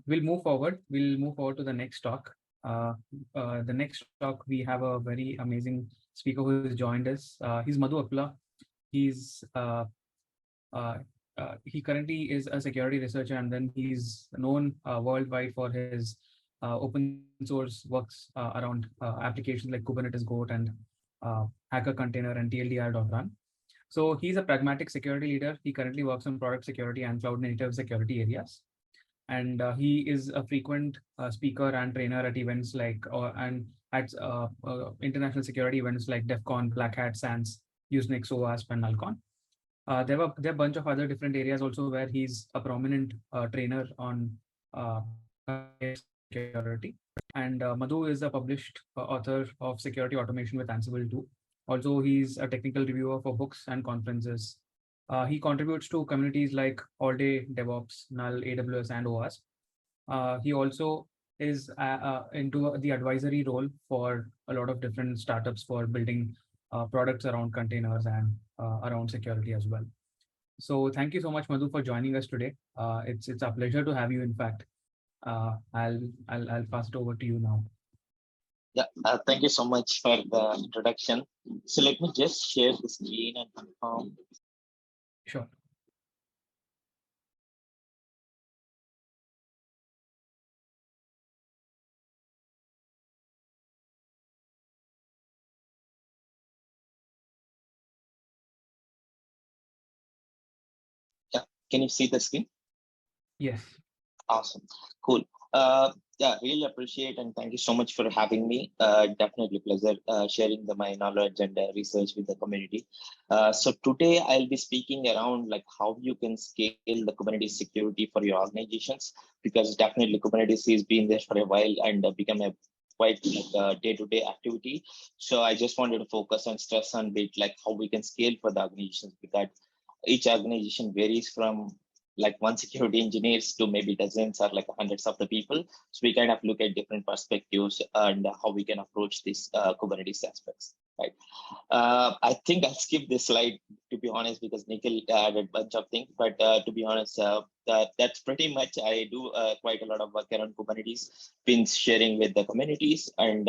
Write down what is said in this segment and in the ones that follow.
we'll move forward. We'll move forward to the next talk. The next talk, we have a very amazing speaker who has joined us. He's Madhu Akula. He's uh, he currently is a security researcher, and then he's known worldwide for his open source works around applications like Kubernetes Goat and Hacker Container and TLDR.run. So he's a pragmatic security leader. He currently works on product security and cloud native security areas. And he is a frequent speaker and trainer at events like and at international security events like DEF CON, Black Hat, SANS, Usenix, OWASP, and Nullcon. There are a bunch of other different areas also where he's a prominent trainer on security. And Madhu is a published author of security automation with Ansible too. Also, he's a technical reviewer for books and conferences. He contributes to communities like All Day DevOps, Null, AWS, and OWASP. He also is into the advisory role for a lot of different startups for building products around containers and around security as well. So thank you so much, Madhu, for joining us today. It's a pleasure to have you. In fact, I'll pass it over to you now. Yeah, thank you so much for the introduction. So let me just share the screen and confirm. Sure. Yeah, can you see the screen? Yes. Awesome, cool. Yeah, really appreciate and thank you so much for having me. Definitely pleasure sharing my knowledge and research with the community. So today I'll be speaking around like how you can scale the Kubernetes security for your organizations, because definitely Kubernetes has been there for a while and become a quite like day-to-day activity. So I just wanted to focus and stress on bit like how we can scale for the organizations, because each organization varies from like one security engineers to maybe dozens or like hundreds of the people. So we kind of look at different perspectives and how we can approach these Kubernetes aspects, right? I think I'll skip this slide, to be honest, because Nikhil added a bunch of things, but to be honest, that's pretty much, I do quite a lot of work around Kubernetes, been sharing with the communities and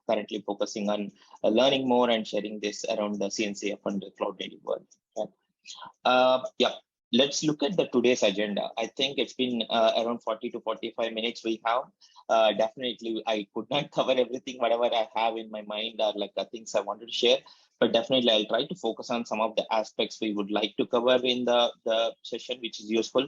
currently focusing on learning more and sharing this around the CNCF and the cloud native world. Right? Yeah. Let's look at the today's agenda. I think it's been around 40 to 45 minutes we have. Definitely, I could not cover everything, whatever I have in my mind are like the things I wanted to share, but definitely I'll try to focus on some of the aspects we would like to cover in the session, which is useful.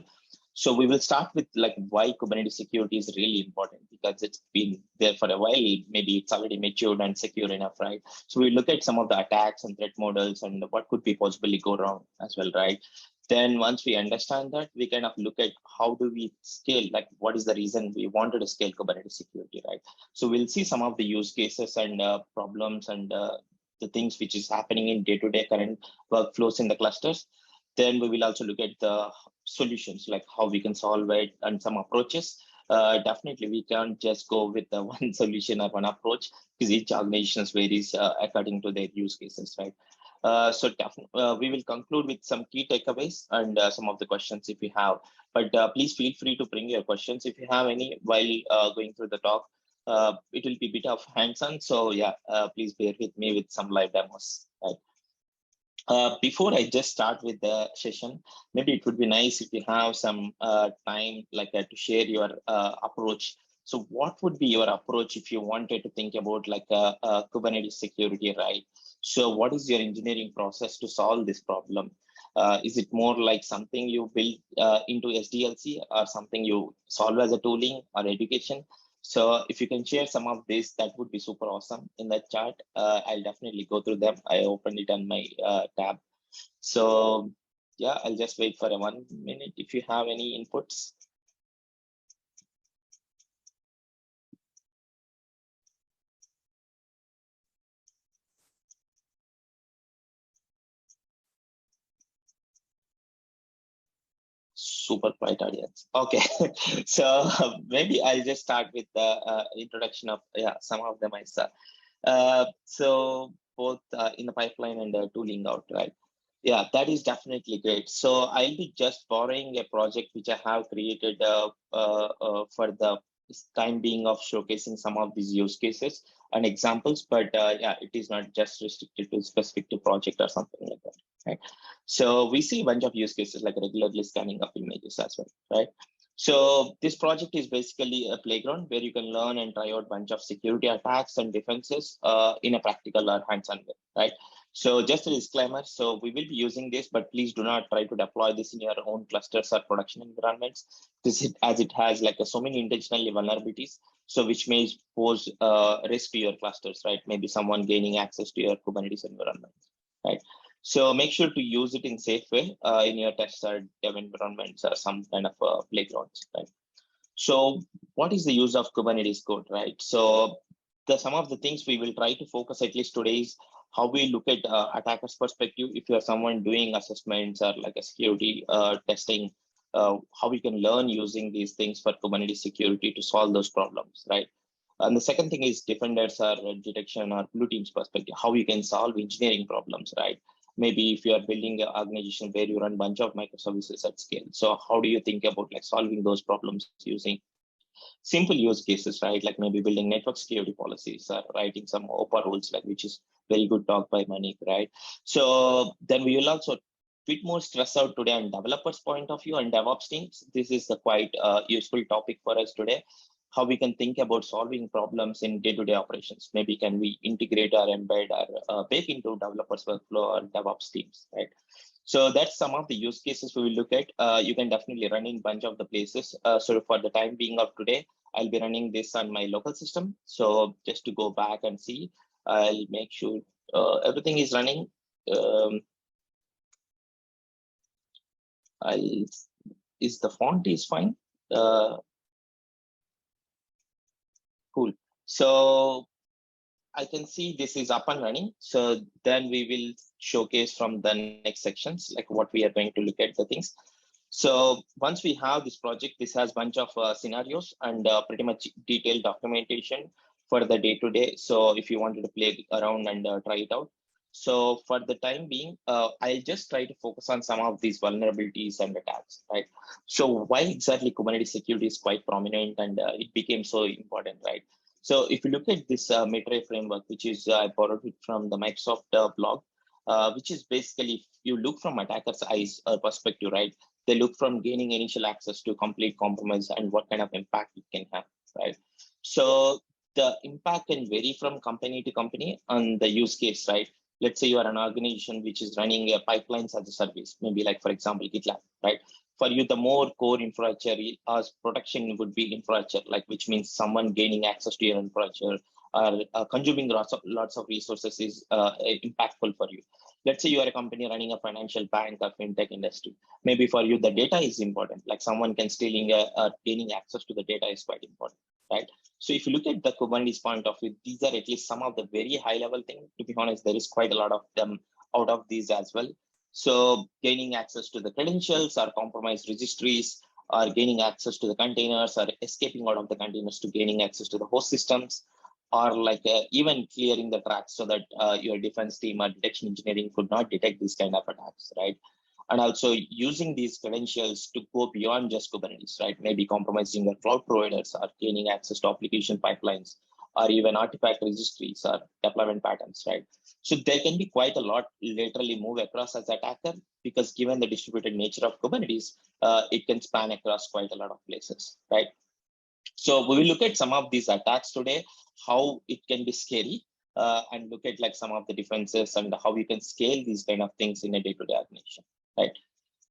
So we will start with like why Kubernetes security is really important, because it's been there for a while. Maybe it's already matured and secure enough, right? So we look at some of the attacks and threat models and what could be possibly go wrong as well, right? Then once we understand that, we kind of look at how do we scale, like what is the reason we wanted to scale Kubernetes security, right? So we'll see some of the use cases and problems and the things which is happening in day-to-day current workflows in the clusters. Then we will also look at the solutions, like how we can solve it and some approaches. Definitely, we can't just go with the one solution or one approach, because each organization varies according to their use cases, right? So we will conclude with some key takeaways and some of the questions if you have. But please feel free to bring your questions if you have any while going through the talk. It will be a bit of hands-on, so yeah, please bear with me with some live demos. Right? Before I just start with the session, maybe it would be nice if you have some time like to share your approach. So what would be your approach if you wanted to think about like Kubernetes security, right? So what is your engineering process to solve this problem? Is it more like something you build into SDLC or something you solve as a tooling or education? So if you can share some of this, that would be super awesome in the chat. I'll definitely go through them. I opened it on my tab. So yeah, I'll just wait for 1 minute if you have any inputs. Super quiet audience. Okay, so maybe I'll just start with the introduction of some of them myself. So both in the pipeline and tooling out, right? Yeah, that is definitely great. So I'll be just borrowing a project which I have created for the time being of showcasing some of these use cases and examples. But yeah, it is not just restricted to specific to project or something like that, right? So we see a bunch of use cases like regularly scanning up images as well, right? So this project is basically a playground where you can learn and try out a bunch of security attacks and defenses in a practical or hands-on way, right? So just a disclaimer, so we will be using this, but please do not try to deploy this in your own clusters or production environments. As it has like so many intentional vulnerabilities, so which may pose risk to your clusters, right? Maybe someone gaining access to your Kubernetes environment, right? So make sure to use it in safe way in your test or dev environments or some kind of playgrounds, right? So what is the use of Kubernetes Goat, right? So some of the things we will try to focus at least today is how we look at attackers' perspective. If you are someone doing assessments or like a security testing, how we can learn using these things for Kubernetes security to solve those problems, right? And the second thing is defenders or detection or blue team's perspective, how you can solve engineering problems, right? Maybe if you are building an organization where you run a bunch of microservices at scale. So how do you think about like solving those problems using simple use cases, right? Like maybe building network security policies or writing some OPA rules, like which is very good talk by Manik, right? So then we will also bit more stress out today on developers' point of view and DevOps teams. This is a quite useful topic for us today. How we can think about solving problems in day-to-day operations. Maybe can we integrate or embed or bake into developers' workflow or DevOps teams, right? So that's some of the use cases we will look at. You can definitely run in a bunch of the places. So for the time being of today, I'll be running this on my local system. So just to go back and see, I'll make sure everything is running. Is the font is fine? Cool. So I can see this is up and running. So then we will showcase from the next sections, like what we are going to look at the things. So once we have this project, this has a bunch of scenarios and pretty much detailed documentation for the day-to-day. So if you wanted to play around and try it out. So for the time being, I'll just try to focus on some of these vulnerabilities and attacks, right? So why exactly Kubernetes security is quite prominent and it became so important, right? So if you look at this Meta framework, which is I borrowed it from the Microsoft blog, which is basically you look from attacker's eyes perspective, right? They look from gaining initial access to complete compromise and what kind of impact it can have, right? So the impact can vary from company to company on the use case, right? Let's say you are an organization which is running pipelines as a service, maybe like, for example, GitLab, right? For you, the more core infrastructure as protection would be infrastructure, like which means someone gaining access to your infrastructure or consuming lots of resources is impactful for you. Let's say you are a company running a financial bank or fintech industry. Maybe for you, the data is important, like someone can stealing gaining access to the data is quite important, right? So if you look at the Kubernetes point of view, these are at least some of the very high level things. To be honest, there is quite a lot of them out of these as well. So gaining access to the credentials or compromised registries, or gaining access to the containers, or escaping out of the containers to gaining access to the host systems, or like even clearing the tracks so that your defense team or detection engineering could not detect these kind of attacks, right? And also using these credentials to go beyond just Kubernetes, right? Maybe compromising your cloud providers or gaining access to application pipelines or even artifact registries or deployment patterns, right? So there can be quite a lot laterally move across as attacker because given the distributed nature of Kubernetes, it can span across quite a lot of places, right? So we will look at some of these attacks today, how it can be scary, and look at like some of the defenses and how you can scale these kind of things in a day-to-day organization, right?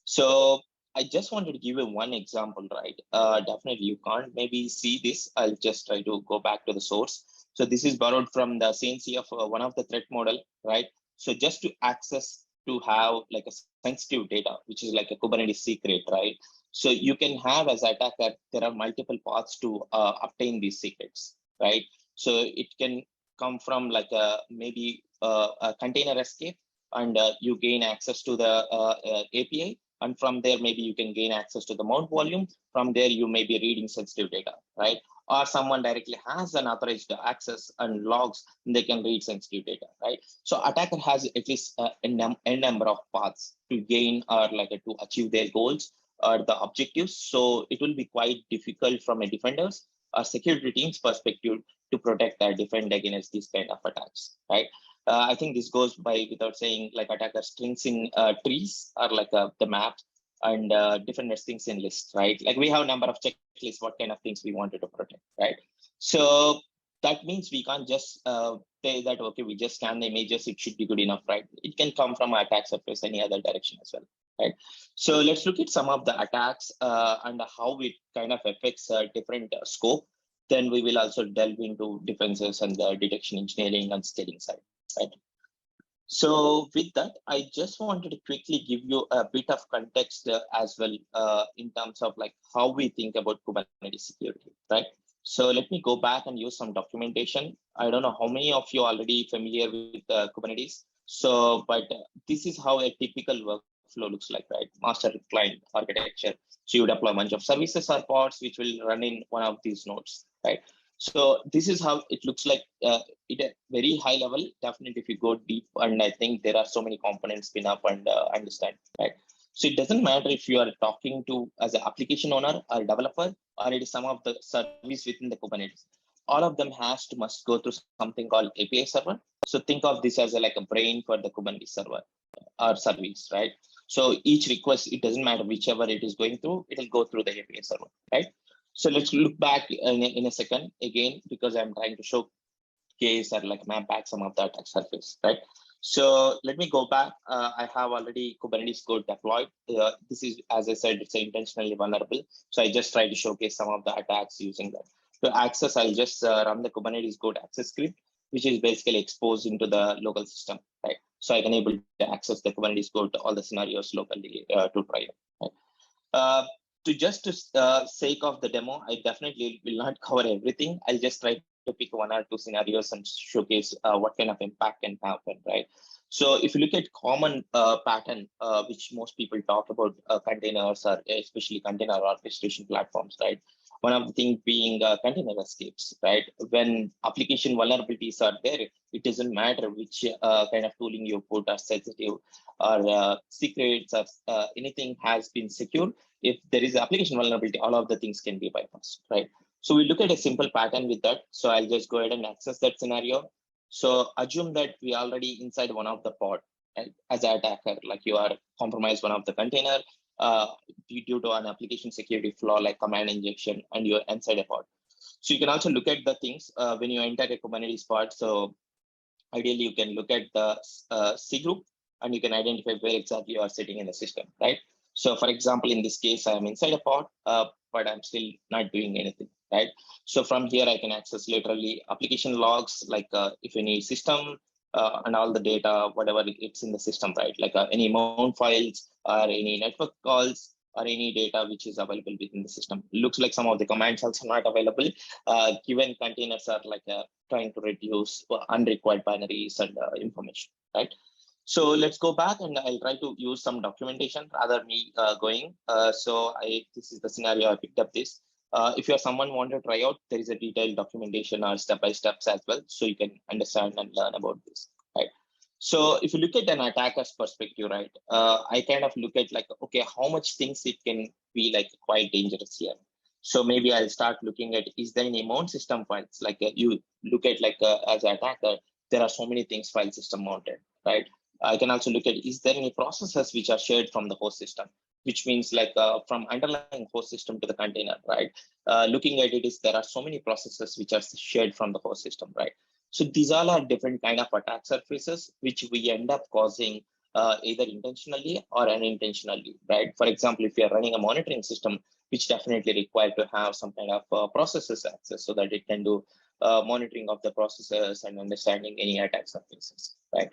So I just wanted to give you one example, right? Definitely you can't maybe see this. I'll just try to go back to the source. So this is borrowed from the CNC of one of the threat model, right? So just to access to have like a sensitive data, which is like a Kubernetes secret, right? So you can have as attacker, there are multiple paths to obtain these secrets, right? So it can come from like maybe a container escape and you gain access to the API. And from there, maybe you can gain access to the mount volume. From there, you may be reading sensitive data, right? or someone directly has an authorized access and logs, they can read sensitive data, right? So attacker has at least a number of paths to gain or to achieve their goals or the objectives. So it will be quite difficult from a defender's or security team's perspective to protect or defend against these kind of attacks, right? I think this goes by without saying, like attackers strings in trees or the map, and defenders things in lists, right? Like we have a number of checklists, what kind of things we wanted to protect, right? So that means we can't just say that, okay, we just scan the images, it should be good enough, right? It can come from attack surface any other direction as well, right? So let's look at some of the attacks and how it kind of affects different scope. Then we will also delve into defenses and the detection engineering and scaling side, right? So with that, I just wanted to quickly give you a bit of context as well in terms of like how we think about Kubernetes security, right? So let me go back and use some documentation. I don't know how many of you are already familiar with Kubernetes. So, but this is how a typical workflow looks like, right? Master client architecture. So you deploy a bunch of services or pods which will run in one of these nodes, right? So this is how it looks like at a very high level. Definitely, if you go deep, and I think there are so many components spin up and understand, right? So it doesn't matter if you are talking to as an application owner or a developer, or it is some of the service within the Kubernetes. All of them must go through something called API server. So think of this as like a brain for the Kubernetes server or service, right? So each request, it doesn't matter whichever it is going through, it will go through the API server, right? So let's look back in a second again, because I'm trying to showcase or like map back some of the attack surface, right? So let me go back. I have already Kubernetes Goat deployed. This is, as I said, it's intentionally vulnerable. So I just try to showcase some of the attacks using that. To access, I'll just run the Kubernetes Goat access script, which is basically exposed into the local system, right? So I can able to access the Kubernetes Goat, all the scenarios locally to try it, right? To sake of the demo, I definitely will not cover everything. I'll just try to pick one or two scenarios and showcase what kind of impact can happen, right? So if you look at common pattern, which most people talk about containers or especially container orchestration platforms, right? One of the things being container escapes, right? When application vulnerabilities are there, it doesn't matter which kind of tooling you put or sensitive or secrets or anything has been secured. If there is application vulnerability, all of the things can be bypassed, right? So we look at a simple pattern with that. So I'll just go ahead and access that scenario. So assume that we are already inside one of the pod, right? As an attacker, like you are compromised one of the container due to an application security flaw like command injection, and you're inside a pod. So you can also look at the things when you enter a Kubernetes pod. So ideally, you can look at the C group, and you can identify where exactly you are sitting in the system, right? So for example, in this case, I'm inside a pod, but I'm still not doing anything, right? So from here, I can access literally application logs, like if any system and all the data, whatever it's in the system, right? Like any mount files or any network calls or any data which is available within the system. Looks like some of the commands also not available, given containers are like trying to reduce unrequired binaries and information, right? So let's go back, and I'll try to use some documentation rather me going. This is the scenario I picked up this. If you're someone want to try out, there is a detailed documentation or step-by-steps as well, so you can understand and learn about this, right? So if you look at an attacker's perspective, right, I kind of look at like, okay, how much things it can be like quite dangerous here. So maybe I'll start looking at, is there any mount system files? Like you look at like as an attacker, there are so many things file system mounted, right? I can also look at, is there any processes which are shared from the host system, which means like from underlying host system to the container, right? Looking at it is there are so many processes which are shared from the host system, right? So these all are different kind of attack surfaces, which we end up causing either intentionally or unintentionally, right? For example, if you are running a monitoring system, which definitely require to have some kind of processes access so that it can do monitoring of the processes and understanding any attack surfaces, right?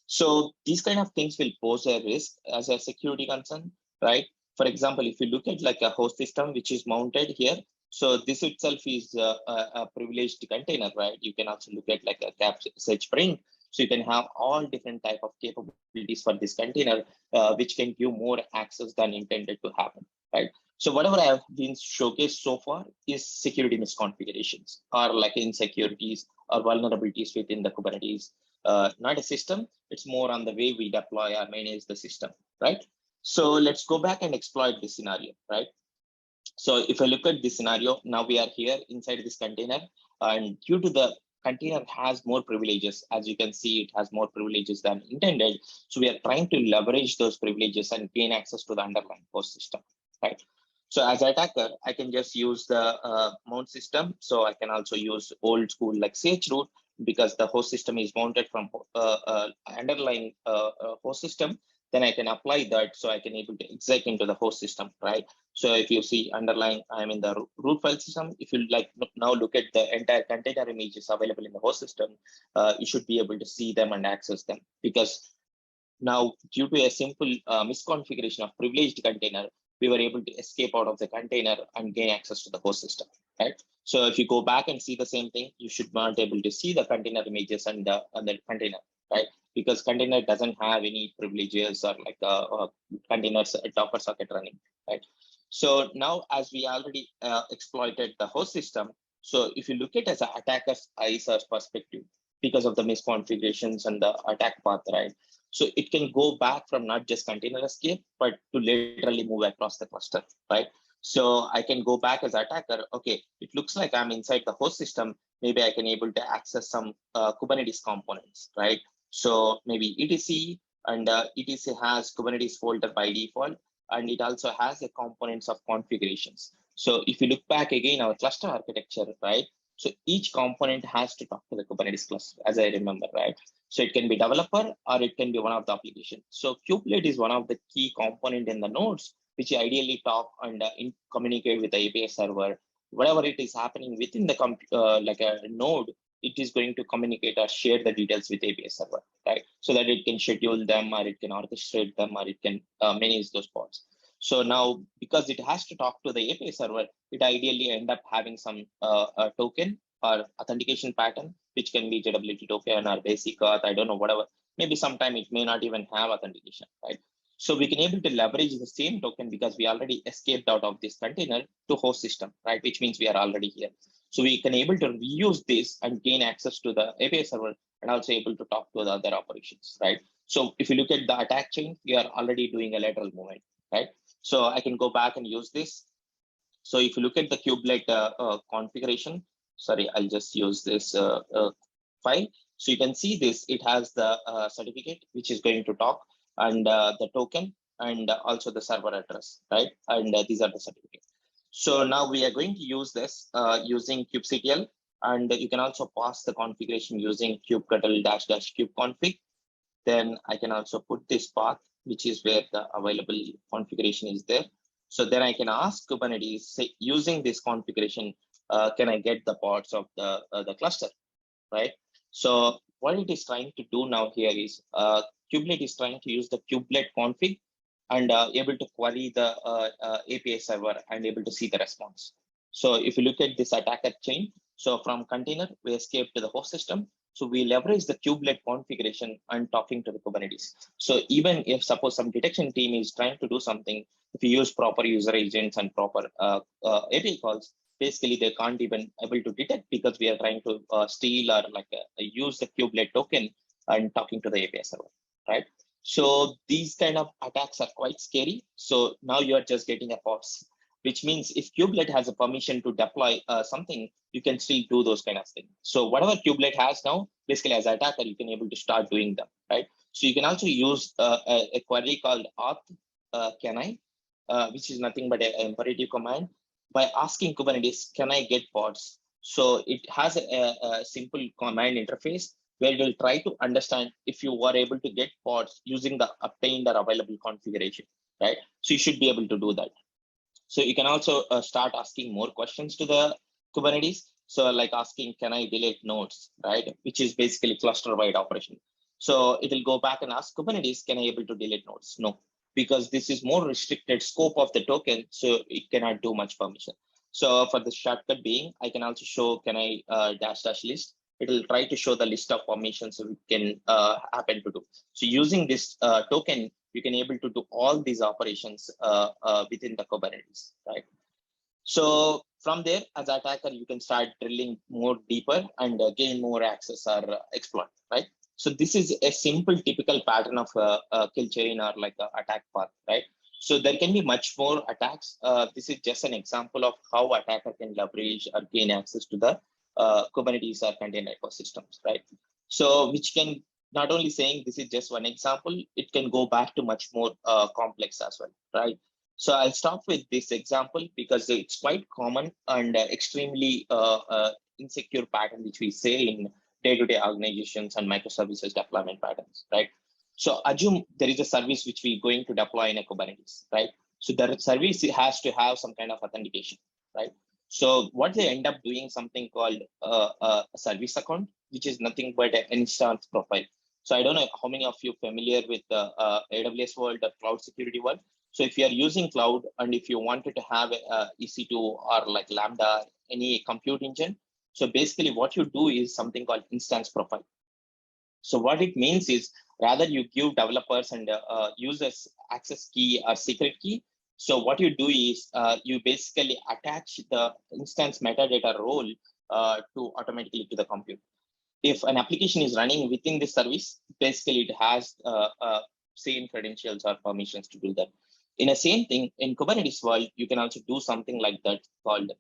So these kind of things will pose a risk as a security concern, right? For example, if you look at like a host system which is mounted here, so this itself is a privileged container, right? You can also look at like a search spring. So you can have all different type of capabilities for this container, which can give more access than intended to happen, right? So whatever I have been showcased so far is security misconfigurations or like insecurities or vulnerabilities within the Kubernetes. Not a system, it's more on the way we deploy or manage the system, right? So let's go back and exploit this scenario, right? So if I look at this scenario, now we are here inside this container, and due to the container has more privileges, as you can see, it has more privileges than intended. So we are trying to leverage those privileges and gain access to the underlying host system, right? So as an attacker, I can just use the mount system. So I can also use old school like chroot because the host system is mounted from underlying host system. Then I can apply that, so I can able to exec into the host system, right? So if you see underlying, I'm in the root file system. If you like now look at the entire container images available in the host system, you should be able to see them and access them, because now due to a simple misconfiguration of privileged container, we were able to escape out of the container and gain access to the host system, right? So if you go back and see the same thing, you should not able to see the container images and the container, right? Because container doesn't have any privileges or like a containers Docker socket running, right? So now as we already exploited the host system, so if you look at it as an attacker's eyes or perspective, because of the misconfigurations and the attack path, right? So it can go back from not just container escape, but to literally move across the cluster, right? So I can go back as attacker. Okay, it looks like I'm inside the host system. Maybe I can able to access some Kubernetes components, right? So maybe etc, and etc has Kubernetes folder by default, and it also has a components of configurations. So if you look back again, our cluster architecture, right? So each component has to talk to the Kubernetes cluster, as I remember, right? So it can be developer or it can be one of the applications. So kubelet is one of the key component in the nodes, which ideally talk and communicate with the API server. Whatever it is happening within the like a node, it is going to communicate or share the details with API server, right? So that it can schedule them or it can orchestrate them or it can manage those pods. So now, because it has to talk to the API server, it ideally end up having some a token or authentication pattern, which can be JWT token or basic auth, I don't know, whatever. Maybe sometime it may not even have authentication, right? So we can able to leverage the same token because we already escaped out of this container to host system, right? Which means we are already here. So we can able to reuse this and gain access to the API server and also able to talk to the other operations, right? So if you look at the attack chain, we are already doing a lateral movement, right? So I can go back and use this. So if you look at the kubelet configuration, sorry, I'll just use this file. So you can see this, it has the certificate, which is going to talk, and the token, and also the server address, right? And these are the certificates. So now we are going to use this using kubectl, and you can also pass the configuration using kubectl --kubeconfig. Then I can also put this path, which is where the available configuration is there. So then I can ask Kubernetes, say, using this configuration, can I get the parts of the cluster, right? So what it is trying to do now here is kubelet is trying to use the kubelet config and able to query the API server and able to see the response. So if you look at this attacker chain, so from container, we escape to the host system. So we leverage the kubelet configuration and talking to the Kubernetes. So even if suppose some detection team is trying to do something, if you use proper user agents and proper API calls, basically they can't even able to detect because we are trying to steal or like use the kubelet token and talking to the API server, right? So these kind of attacks are quite scary. So now you are just getting a pause, which means if kubelet has a permission to deploy something, you can still do those kind of things. So whatever kubelet has now, basically as an attacker, you can able to start doing them, right? So you can also use a query called auth can I, which is nothing but an imperative command. By asking Kubernetes, can I get pods? So it has a simple command interface where it will try to understand if you are able to get pods using the obtained or available configuration, right? So you should be able to do that. So you can also start asking more questions to the Kubernetes. So like asking, can I delete nodes, right? Which is basically cluster-wide operation. So it will go back and ask Kubernetes, can I able to delete nodes? No, because this is more restricted scope of the token, so it cannot do much permission. So for the shortcut being, I can also show, can I -- list? It will try to show the list of permissions so it can happen to do. So using this token, you can able to do all these operations within the Kubernetes, right? So from there, as an attacker, you can start drilling more deeper and gain more access or exploit, right? So this is a simple typical pattern of a kill chain or like a attack path, right? So there can be much more attacks. This is just an example of how attacker can leverage or gain access to the Kubernetes or container ecosystems, right? So which can not only saying this is just one example, it can go back to much more complex as well, right? So I'll start with this example because it's quite common and extremely insecure pattern which we say in day-to-day organizations and microservices deployment patterns, right? So assume there is a service which we're going to deploy in a Kubernetes, right? So the service has to have some kind of authentication, right? So what they end up doing something called a service account, which is nothing but an instance profile. So I don't know how many of you familiar with the AWS world, the cloud security world. So if you are using cloud and if you wanted to have a EC2 or like Lambda, any compute engine, so basically what you do is something called instance profile. So what it means is rather you give developers and users access key or secret key. So what you do is you basically attach the instance metadata role to automatically to the compute. If an application is running within the service, basically it has same credentials or permissions to do that. In a same thing, in Kubernetes world, you can also do something like that called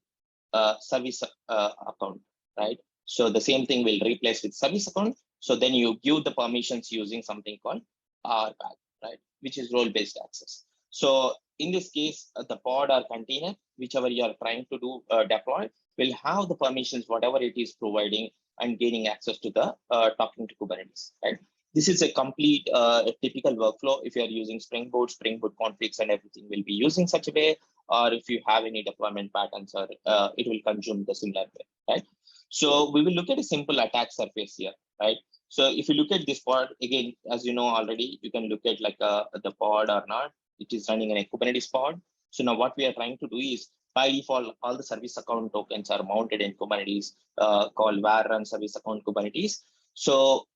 service account, right? So the same thing will replace with service account. So then you give the permissions using something called RBAC, right? Which is role-based access. So in this case, the pod or container, whichever you are trying to do deploy, will have the permissions, whatever it is providing and gaining access to the talking to Kubernetes, right? This is a complete typical workflow. If you are using Spring Boot configs and everything will be using such a way, or if you have any deployment patterns, or it will consume the similar way, right? So we will look at a simple attack surface here, right? So if you look at this pod, again, as you know already, you can look at like the pod or not. It is running in a Kubernetes pod. So now what we are trying to do is, by default, all the service account tokens are mounted in Kubernetes called var run service account Kubernetes. So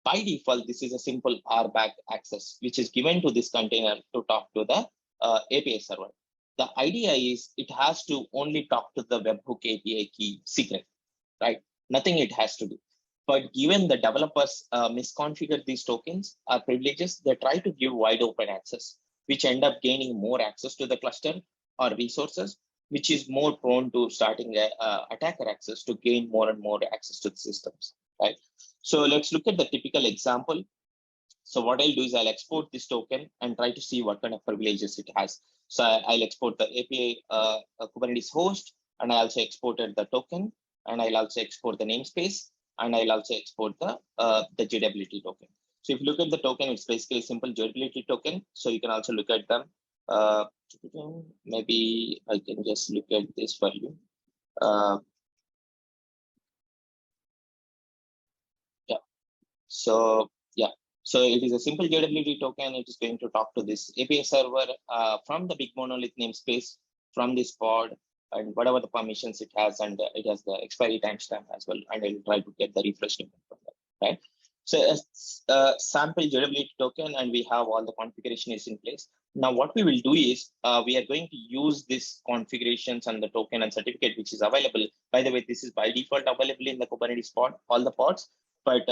by default, this is a simple RBAC access, which is given to this container to talk to the API server. The idea is it has to only talk to the webhook API key secret, right? Nothing it has to do. But given the developers misconfigure these tokens or privileges, they try to give wide open access, which end up gaining more access to the cluster or resources, which is more prone to starting attacker access to gain more and more access to the systems, right? So let's look at the typical example. So what I'll do is I'll export this token and try to see what kind of privileges it has. So I'll export the API Kubernetes host, and I also exported the token, and I'll also export the namespace, and I'll also export the JWT token. So if you look at the token, it's basically a simple JWT token. So you can also look at them. Maybe I can just look at this for you. So yeah, so it is a simple JWT token. It is going to talk to this API server from the big monolith namespace, from this pod, and whatever the permissions it has, and it has the expiry timestamp as well. And I will try to get the refresh token from that, right? So a sample JWT token, and we have all the configuration is in place. Now what we will do is we are going to use this configurations and the token and certificate which is available. By the way, this is by default available in the Kubernetes pod, all the pods, but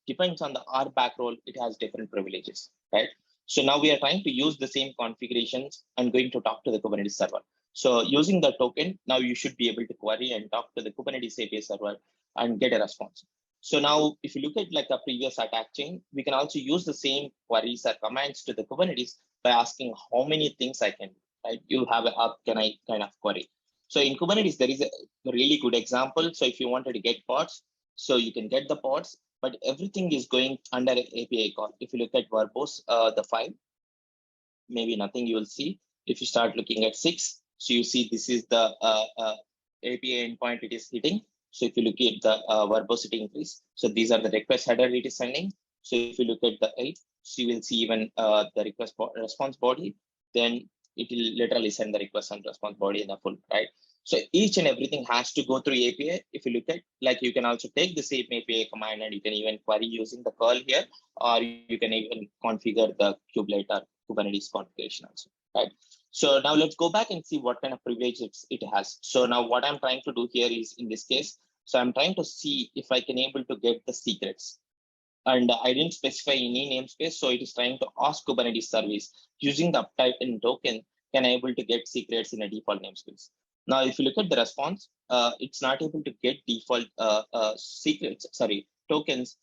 depends on the RBAC role, it has different privileges, right? So now we are trying to use the same configurations and going to talk to the Kubernetes server. So using the token, now you should be able to query and talk to the Kubernetes API server and get a response. So now if you look at like a previous attack chain, we can also use the same queries or commands to the Kubernetes by asking how many things I can do, right? You have a can I kind of query. So in Kubernetes, there is a really good example. So if you wanted to get pods, so you can get the pods, but everything is going under an API call. If you look at verbose, the file, maybe nothing you will see. If you start looking at 6, so you see this is the API endpoint it is hitting. So if you look at the verbosity increase, so these are the request header it is sending. So if you look at the 8, so you will see even the request response body, then it will literally send the request and response body in the full, right? So each and everything has to go through API. If you look at, like, you can also take the same API command and you can even query using the curl here, or you can even configure the kubelet or Kubernetes configuration also, right? So now let's go back and see what kind of privileges it has. So now what I'm trying to do here is, in this case, so I'm trying to see if I can able to get the secrets. And I didn't specify any namespace, so it is trying to ask Kubernetes service using the uptype in token, can I able to get secrets in a default namespace. Now, if you look at the response, it's not able to get default tokens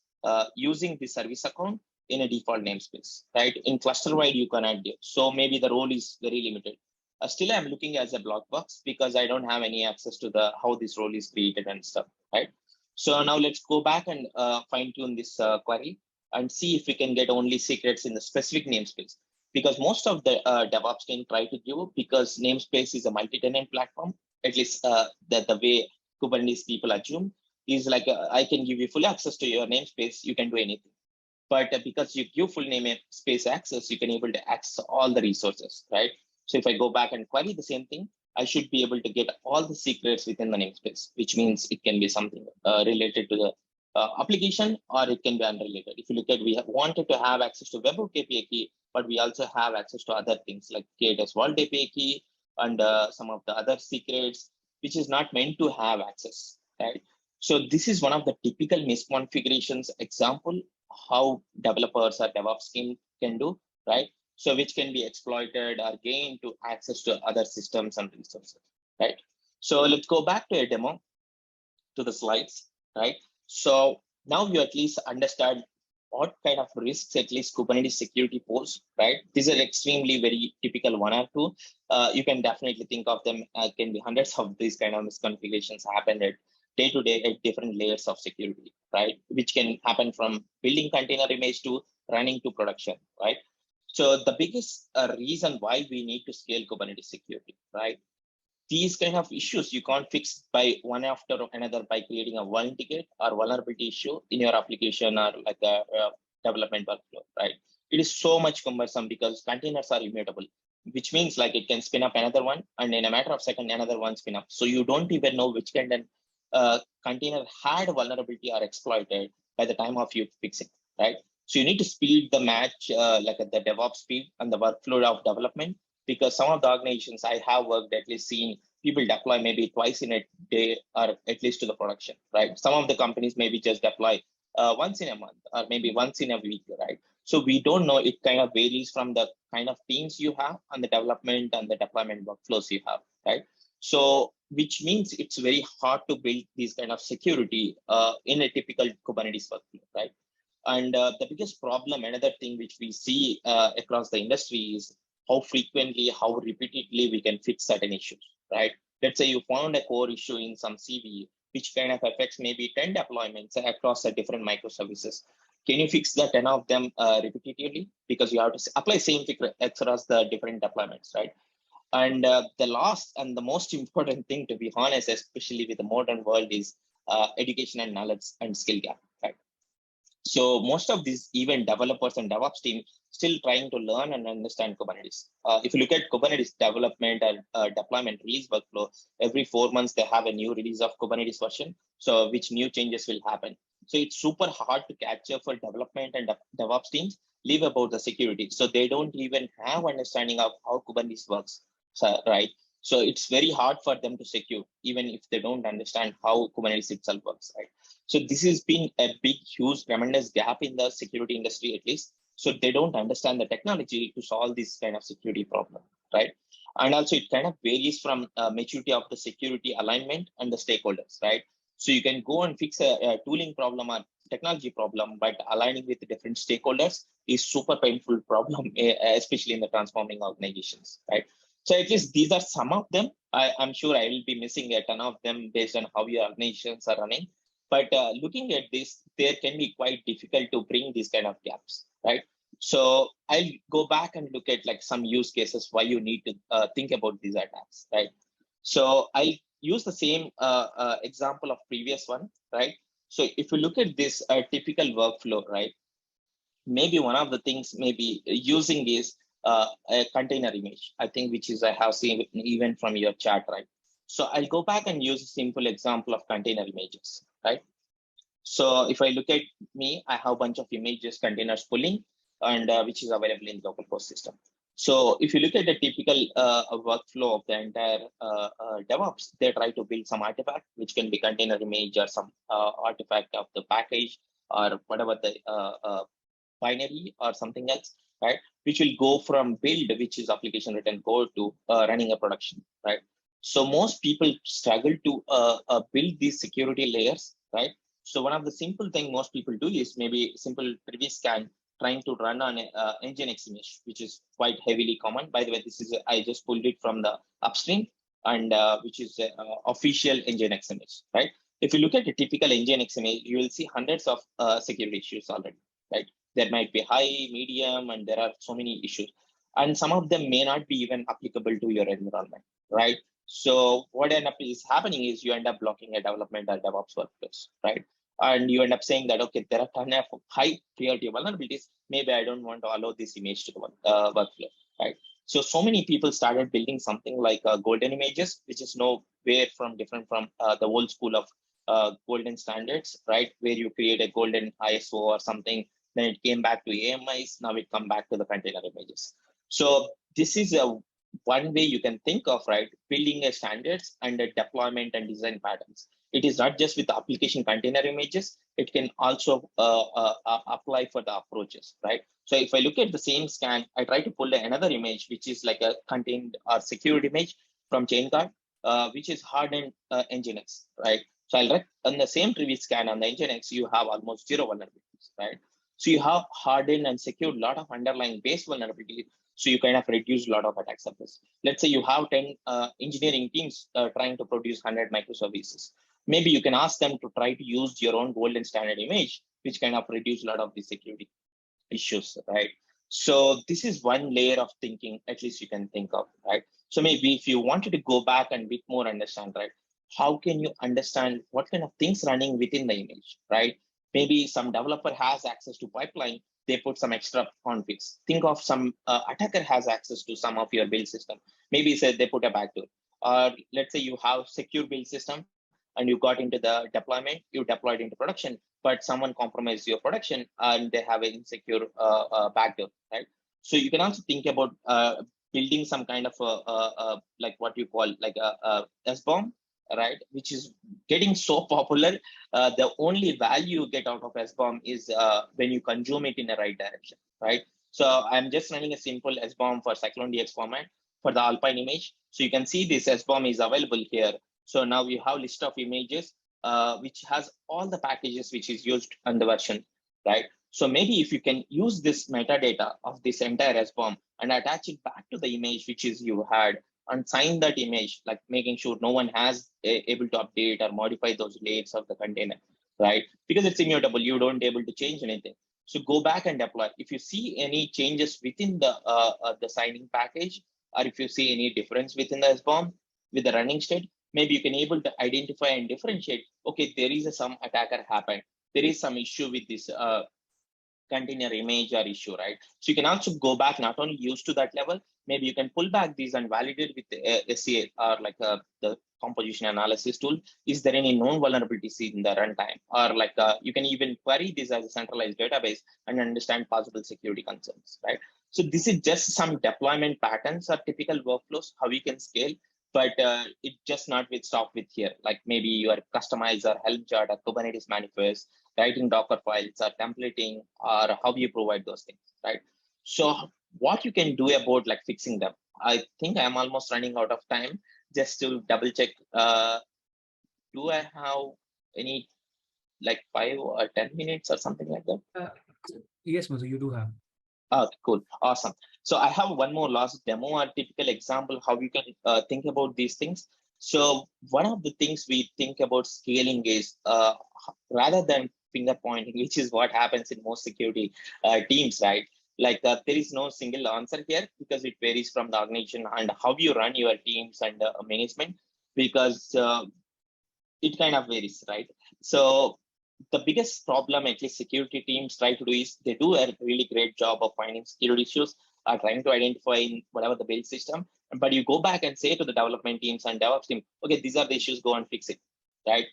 using the service account in a default namespace, right? In cluster wide, you cannot do. So maybe the role is very limited. Still, I'm looking as a block box because I don't have any access to the how this role is created and stuff, right? So now let's go back and fine tune this query and see if we can get only secrets in the specific namespace. Because most of the DevOps team try to give, because namespace is a multi-tenant platform, at least the way Kubernetes people assume, is like I can give you full access to your namespace, you can do anything. But because you give full namespace access, you can able to access all the resources, right? So if I go back and query the same thing, I should be able to get all the secrets within the namespace, which means it can be something related to the application, or it can be unrelated. If you look at, we have wanted to have access to webhook API key, but we also have access to other things like KTS Vault API key and some of the other secrets, which is not meant to have access, right? So this is one of the typical misconfigurations example how developers or DevOps team can do, right? So which can be exploited or gained to access to other systems and resources, right? So let's go back to a demo, to the slides, right? So now you at least understand what kind of risks at least Kubernetes security pose, right? These are extremely very typical one or two. You can definitely think of them, can be hundreds of these kind of misconfigurations happen at day to day at different layers of security, right? Which can happen from building container image to running to production, right? So the biggest reason why we need to scale Kubernetes security, right? These kind of issues you can't fix by one after another by creating a one ticket or vulnerability issue in your application or like a development workflow, right? It is so much cumbersome because containers are immutable, which means like it can spin up another one and in a matter of seconds, another one spin up. So you don't even know which kind of container had vulnerability or exploited by the time of you fixing, right? So you need to speed the match, like the DevOps speed and the workflow of development, because some of the organizations I have worked, at least seen people deploy maybe twice in a day or at least to the production, right? Some of the companies maybe just deploy once in a month or maybe once in a week, right? So we don't know, it kind of varies from the kind of teams you have and the development and the deployment workflows you have, right? So which means it's very hard to build these kind of security in a typical Kubernetes workflow, right? And the biggest problem, another thing which we see across the industry is how frequently, how repeatedly we can fix certain issues, right? Let's say you found a core issue in some CV, which kind of affects maybe 10 deployments across the different microservices. Can you fix the 10 of them repetitively? Because you have to apply same fix across the different deployments, right? And the last and the most important thing, to be honest, especially with the modern world, is education and knowledge and skill gap, right? So most of these even developers and DevOps team still trying to learn and understand Kubernetes. If you look at Kubernetes development and deployment release workflow, every 4 months they have a new release of Kubernetes version, so which new changes will happen. So it's super hard to catch up for development and DevOps teams, leave about the security. So they don't even have understanding of how Kubernetes works, so, right? So it's very hard for them to secure, even if they don't understand how Kubernetes itself works, right? So this has been a big, huge, tremendous gap in the security industry, at least. So they don't understand the technology to solve this kind of security problem, right? And also it kind of varies from maturity of the security alignment and the stakeholders, right? So you can go and fix a tooling problem or technology problem, but aligning with the different stakeholders is super painful problem, especially in the transforming organizations, right? So at least these are some of them. I'm sure I will be missing a ton of them based on how your organizations are running. But looking at this, there can be quite difficult to bring these kind of gaps, right? So I'll go back and look at like some use cases why you need to think about these attacks, right? So I'll use the same example of previous one, right? So if you look at this typical workflow, right? Maybe one of the things maybe using is a container image, I think, which is I have seen even from your chat, right? So I'll go back and use a simple example of container images, right? So if I look at me, I have a bunch of images containers pulling, and which is available in the local host system. So if you look at the typical workflow of the entire DevOps, they try to build some artifact, which can be container image or some artifact of the package or whatever the binary or something else, right? Which will go from build, which is application written code, to running a production, right? So most people struggle to build these security layers, right? So one of the simple thing most people do is maybe simple privy scan trying to run on Nginx image, which is quite heavily common. By the way, this is I just pulled it from the upstream, and which is official Nginx image, right? If you look at a typical Nginx image, you will see hundreds of security issues already, right? There might be high, medium, and there are so many issues, and some of them may not be even applicable to your environment, right? So what end up is happening is you end up blocking a development or DevOps workflows, right? And you end up saying that, okay, there are ton of high priority vulnerabilities. Maybe I don't want to allow this image to workflow, right? So many people started building something like golden images, which is nowhere from different from the old school of golden standards, right? Where you create a golden ISO or something, then it came back to AMIs. Now it come back to the container images. So this is a one way you can think of, right? Building a standards and a deployment and design patterns. It is not just with the application container images, it can also apply for the approaches, right? So if I look at the same scan, I try to pull another image, which is like a contained or secured image from chain guard, which is hardened Nginx, right? So I'll on the same previous scan on the Nginx, you have almost zero vulnerabilities, right? So you have hardened and secured a lot of underlying base vulnerabilities. So you kind of reduce a lot of attack surface. Let's say you have 10 engineering teams trying to produce 100 microservices. Maybe you can ask them to try to use your own golden standard image, which kind of reduce a lot of the security issues, right? So this is one layer of thinking, at least you can think of, right? So maybe if you wanted to go back and bit more understand, right? How can you understand what kind of things running within the image, right? Maybe some developer has access to pipeline, they put some extra configs. Think of some attacker has access to some of your build system. Maybe say they put a backdoor. Or let's say you have secure build system and you got into the deployment, you deployed into production, but someone compromised your production and they have an insecure backdoor, right? So you can also think about building some kind of like what you call like a SBOM, right? Which is getting so popular. The only value you get out of SBOM is when you consume it in the right direction, right? So I'm just running a simple SBOM for Cyclone DX format for the Alpine image. So you can see this SBOM is available here. So now we have list of images, which has all the packages which is used on the version, right? So maybe if you can use this metadata of this entire SBOM and attach it back to the image which is you had and sign that image, like making sure no one has able to update or modify those layers of the container, right? Because it's immutable, you don't able to change anything. So go back and deploy. If you see any changes within the signing package, or if you see any difference within the SBOM with the running state, maybe you can able to identify and differentiate, okay, there is some attacker happened. There is some issue with this container image or issue, right? So you can also go back, not only use to that level, maybe you can pull back these and validate with the SCA or like the composition analysis tool. Is there any known vulnerabilities in the runtime? Or like you can even query this as a centralized database and understand possible security concerns, right? So this is just some deployment patterns or typical workflows, how we can scale, but it just not with stop with here. Like maybe your customizer, Helm chart, or Kubernetes manifest, writing Dockerfiles, or templating, or how you provide those things, right? So what you can do about like fixing them. I think I'm almost running out of time. Just to double check, do I have any like 5 or 10 minutes or something like that? Yes, Madhu, you do have. Oh, cool. Awesome. So I have one more last demo or typical example how you can think about these things. So one of the things we think about scaling is rather than finger pointing, which is what happens in most security teams, right? Like there is no single answer here because it varies from the organization and how you run your teams and management, because it kind of varies, right? So the biggest problem at least security teams try to do is they do a really great job of finding security issues, trying to identify in whatever the build system, but you go back and say to the development teams and DevOps team, okay, these are the issues, go and fix it, right?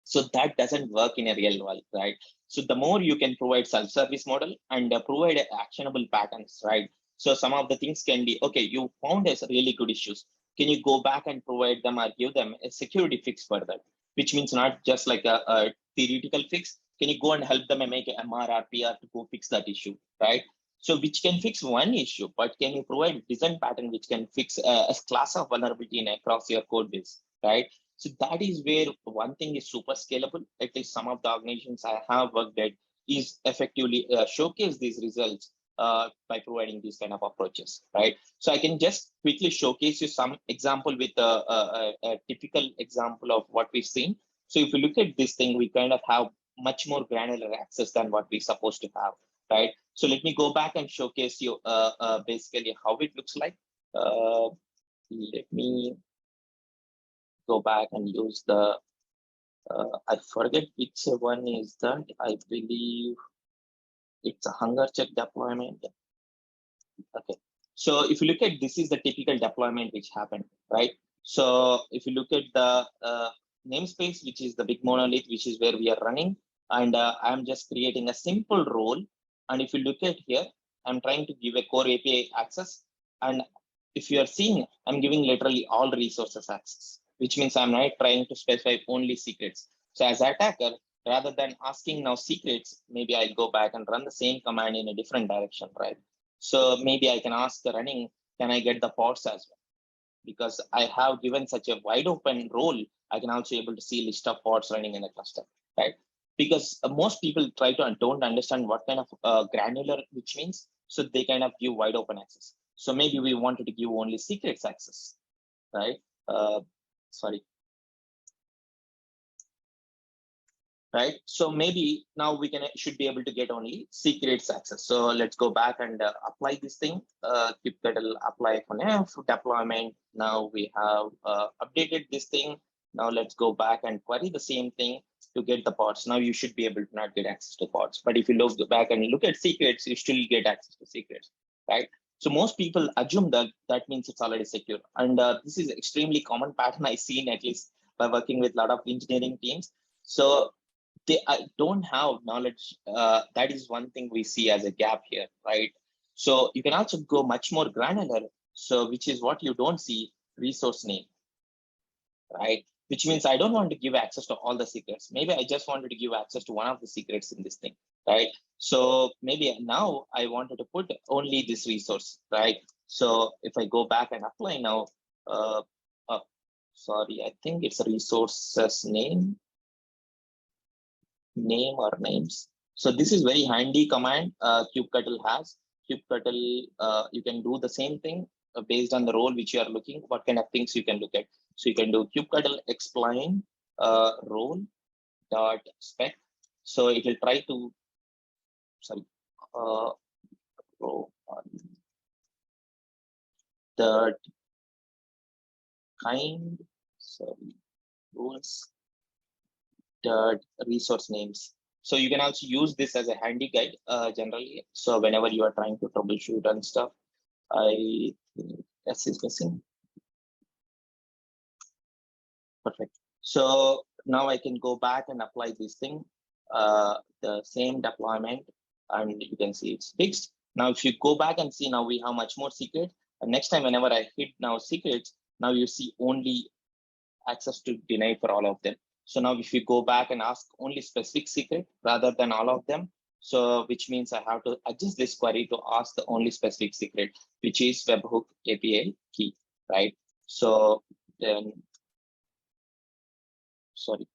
So that doesn't work in a real world, right? So the more you can provide self-service model and provide actionable patterns, right? So some of the things can be, okay, you found a really good issues. Can you go back and provide them or give them a security fix for that? Which means not just like a theoretical fix. Can you go and help them and make an MR or PR to go fix that issue, right? So which can fix one issue, but can you provide design pattern which can fix a class of vulnerability in across your code base, right? So that is where one thing is super scalable. At least some of the organizations I have worked at is effectively showcase these results by providing these kind of approaches, right? So I can just quickly showcase you some example with a typical example of what we've seen. So if you look at this thing, we kind of have much more granular access than what we're supposed to have, right? So let me go back and showcase you basically how it looks like. Let me go back and use the, I forget which one is that. I believe it's a hunger check deployment. Okay. So if you look at, this is the typical deployment which happened, right? So if you look at the namespace, which is the big monolith, which is where we are running, and I'm just creating a simple role. And if you look at here, I'm trying to give a core API access. And if you are seeing, I'm giving literally all resources access, which means I'm not trying to specify only secrets. So as an attacker, rather than asking now secrets, maybe I'll go back and run the same command in a different direction, right? So maybe I can ask the running, can I get the pods as well? Because I have given such a wide open role, I can also able to see list of pods running in the cluster, right? Because most people don't understand what kind of granular, which means, so they kind of give wide open access. So maybe we wanted to give only secrets access, right? Sorry. Right, so maybe now we should be able to get only secrets access. So let's go back and apply this thing. Kubectl apply FNF deployment. Now we have updated this thing. Now let's go back and query the same thing to get the pods. Now you should be able to not get access to pods, but if you look back and look at secrets, you still get access to secrets, right? So most people assume that that means it's already secure, and this is extremely common pattern I've seen, at least by working with a lot of engineering teams. So they don't have knowledge. That is one thing we see as a gap here, right? So you can also go much more granular. So which is what you don't see, resource name, right? Which means I don't want to give access to all the secrets. Maybe I just wanted to give access to one of the secrets in this thing, right? So maybe now I wanted to put only this resource, right? So if I go back and apply now, sorry, I think it's a resources name or names. So this is very handy command kubectl has. Kubectl, you can do the same thing based on the role which you are looking, what kind of things you can look at. So you can do kubectl explain role dot spec. So it will try to, sorry, the kind, sorry, rules dot resource names. So you can also use this as a handy guide generally. So whenever you are trying to troubleshoot and stuff, I think S is missing. Perfect. So now I can go back and apply this thing, the same deployment, and you can see it's fixed. Now, if you go back and see, now we have much more secret. And next time, whenever I hit now secrets, now you see only access to deny for all of them. So now if you go back and ask only specific secret rather than all of them, so which means I have to adjust this query to ask the only specific secret, which is webhook API key, right? So then, sorry,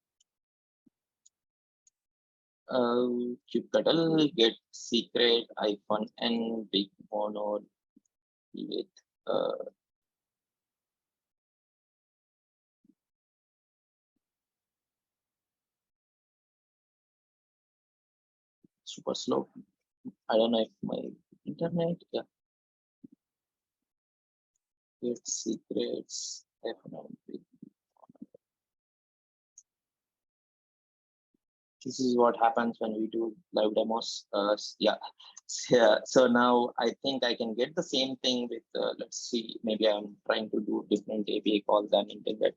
kubectl get secret -n big mono with super slow. I don't know if my internet, yeah. Get secrets big. This is what happens when we do live demos. Yeah. So now I think I can get the same thing with, let's see, maybe I'm trying to do different API calls than integrate.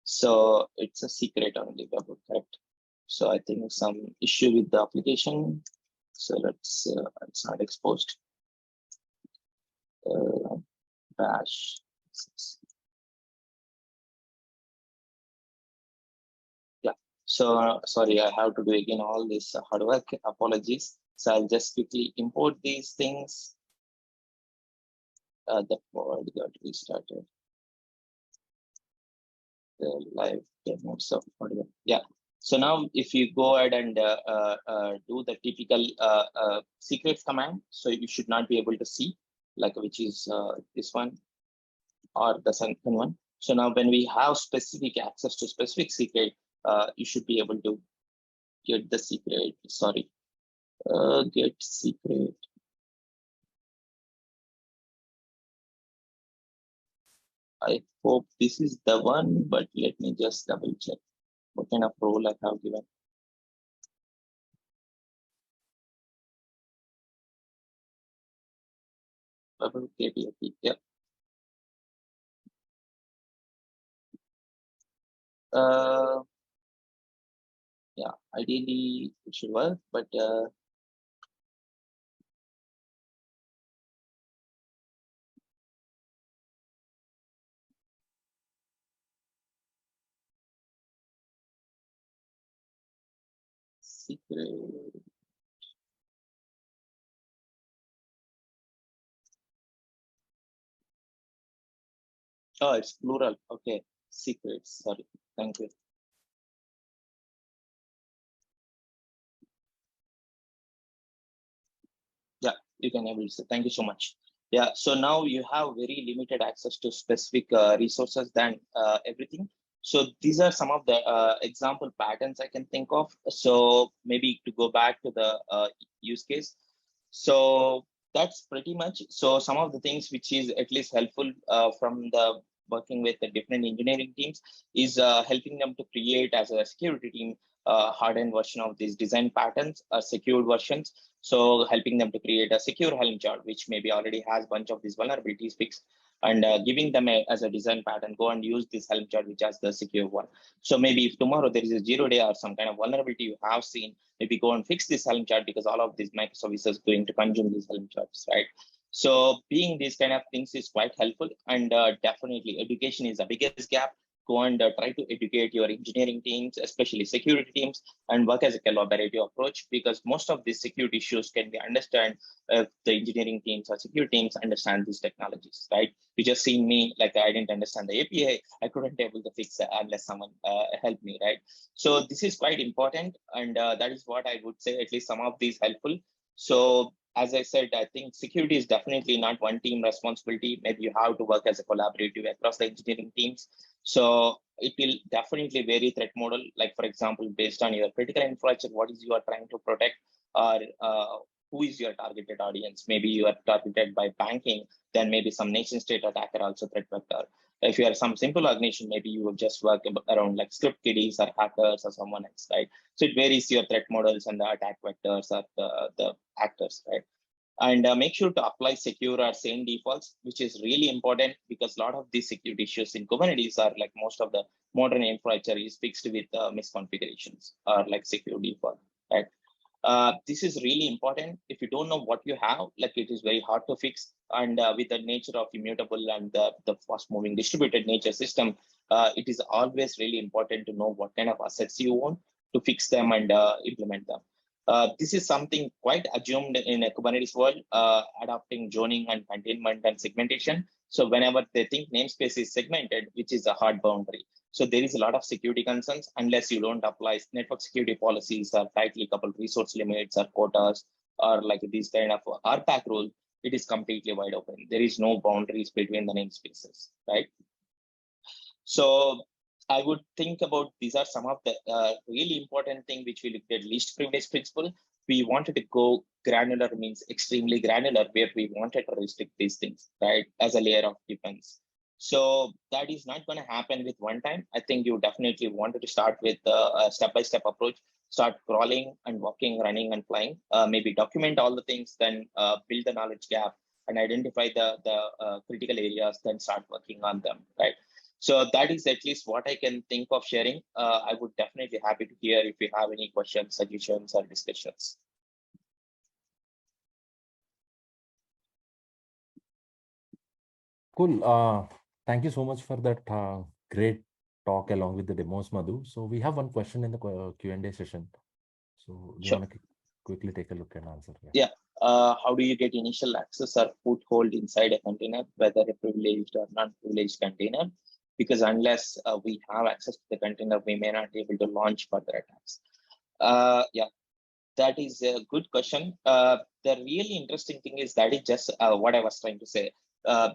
So it's a secret only, correct? So I think some issue with the application. So let's, it's not exposed. Bash. Yeah. So sorry, I have to do again all this hard work. Apologies. So I'll just quickly import these things. The pod got restarted. The live demos of hardware. Yeah. So now if you go ahead and do the typical secrets command, so you should not be able to see, like which is this one or the second one. So now when we have specific access to specific secret, you should be able to get the secret. Sorry, get secret. I hope this is the one, but let me just double check what kind of role I have given. Yeah. Yeah, ideally it should work, but secret. Oh, it's plural. Okay, secrets. Sorry. Thank you. Yeah, you can able to say. Thank you so much. Yeah, so now you have very limited access to specific resources than everything. So these are some of the example patterns I can think of. So maybe to go back to the use case. So that's pretty much. So some of the things which is at least helpful from the working with the different engineering teams is helping them to create as a security team hardened version of these design patterns, secured versions. So helping them to create a secure Helm chart, which maybe already has a bunch of these vulnerabilities fixed, and giving them as a design pattern, go and use this Helm chart, which has the secure one. So maybe if tomorrow there is a 0-day or some kind of vulnerability you have seen, maybe go and fix this Helm chart because all of these microservices going to consume these Helm charts, right? So being these kind of things is quite helpful, and definitely education is the biggest gap. Go and try to educate your engineering teams, especially security teams, and work as a collaborative approach, because most of these security issues can be understood if the engineering teams or security teams understand these technologies, right? You just seen me, like I didn't understand the API, I couldn't able to fix it unless someone helped me, right? So this is quite important, and that is what I would say, at least some of these helpful. So as I said, I think security is definitely not one team responsibility. Maybe you have to work as a collaborative across the engineering teams. So it will definitely vary threat model. Like for example, based on your critical infrastructure, what is you are trying to protect, or who is your targeted audience? Maybe you are targeted by banking, then maybe some nation state attacker also threat vector. If you are some simple organization, maybe you will just work around like script kiddies or hackers or someone else, right? So it varies your threat models and the attack vectors or the actors, right? And make sure to apply secure or sane defaults, which is really important because a lot of these security issues in Kubernetes are like most of the modern infrastructure is fixed with misconfigurations or like secure default, right? This is really important. If you don't know what you have, like it is very hard to fix. And with the nature of immutable and the fast moving distributed nature system, it is always really important to know what kind of assets you want to fix them and implement them. This is something quite assumed in a Kubernetes world, adopting zoning and containment and segmentation. So whenever they think namespace is segmented, which is a hard boundary. So there is a lot of security concerns unless you don't apply network security policies or tightly coupled resource limits or quotas or like these kind of RPAC rule. It is completely wide open. There is no boundaries between the namespaces, right? So I would think about these are some of the really important thing which we looked at least privilege principle. We wanted to go granular, means extremely granular, where we wanted to restrict these things, right, as a layer of defense. So that is not going to happen with one time. I think you definitely wanted to start with a step-by-step approach, start crawling and walking, running and flying, maybe document all the things, then build the knowledge gap and identify the critical areas, then start working on them, right? So that is at least what I can think of sharing. I would definitely happy to hear if you have any questions, suggestions, or discussions. Cool. Thank you so much for that great talk along with the demos, Madhu. So we have one question in the Q&A session. So do you Sure. want to quickly take a look and answer? Yeah. How do you get initial access or foothold inside a container, whether a privileged or non-privileged container? Because unless we have access to the container, we may not be able to launch further attacks. Yeah, that is a good question. The really interesting thing is that is just what I was trying to say.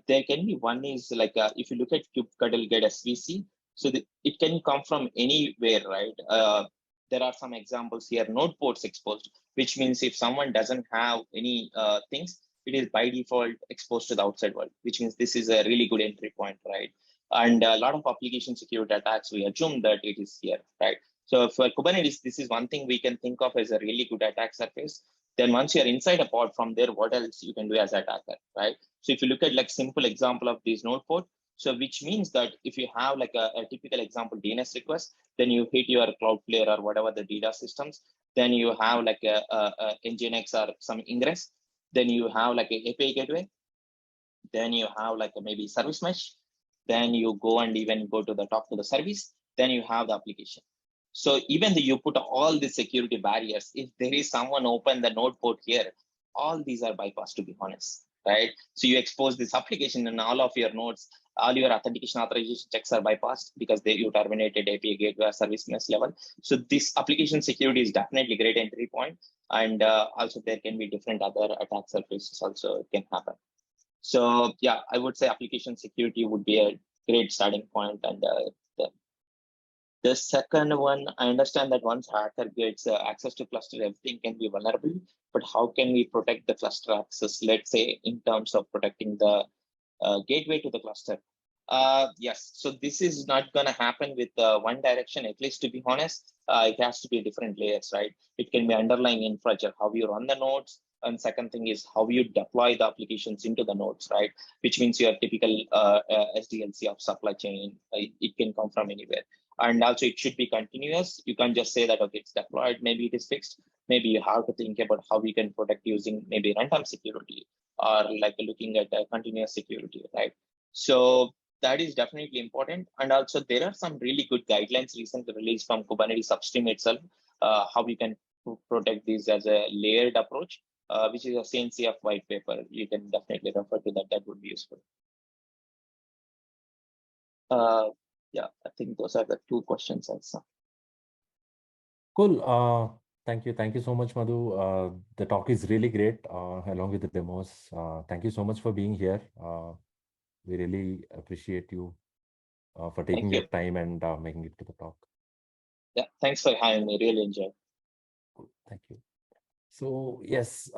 There can be one is like if you look at kubectl get SVC, so it can come from anywhere, right? There are some examples here, node ports exposed, which means if someone doesn't have any things, it is by default exposed to the outside world, which means this is a really good entry point, right? And a lot of application security attacks, we assume that it is here, right? So for Kubernetes, this is one thing we can think of as a really good attack surface. Then once you're inside a pod, from there, what else you can do as an attacker, right? So if you look at like simple example of this node port, so which means that if you have like a typical example DNS request, then you hit your Cloudflare or whatever the data systems, then you have like a Nginx or some ingress, then you have like a API gateway, then you have like a maybe service mesh, then you go and even go to the talk to the service, then you have the application. So even though you put all the security barriers, if there is someone open the node port here, all these are bypassed, to be honest, right? So you expose this application and all of your nodes, all your authentication authorization checks are bypassed because you terminated API gateway service mesh level. So this application security is definitely great entry point. And also there can be different other attack surfaces also can happen. So yeah, I would say application security would be a great starting point. And the second one, I understand that once hacker gets access to cluster, everything can be vulnerable. But how can we protect the cluster access? Let's say in terms of protecting the gateway to the cluster. Yes, so this is not going to happen with one direction, at least to be honest. It has to be different layers, right? It can be underlying infrastructure, how you run the nodes. And second thing is how you deploy the applications into the nodes, right? Which means your typical SDLC of supply chain, it can come from anywhere. And also it should be continuous. You can't just say that, okay, it's deployed, maybe it is fixed. Maybe you have to think about how we can protect using maybe runtime security or like looking at continuous security, right? So that is definitely important. And also there are some really good guidelines recently released from Kubernetes upstream itself, how we can protect this as a layered approach, which is a CNCF white paper. You can definitely refer to that. That would be useful. Yeah, I think those are the two questions also. Cool. Thank you. Thank you so much, Madhu. The talk is really great, along with the demos. Thank you so much for being here. We really appreciate you for taking your time and making it to the talk. Yeah, thanks for having me. Really enjoyed. Thank you. So yes,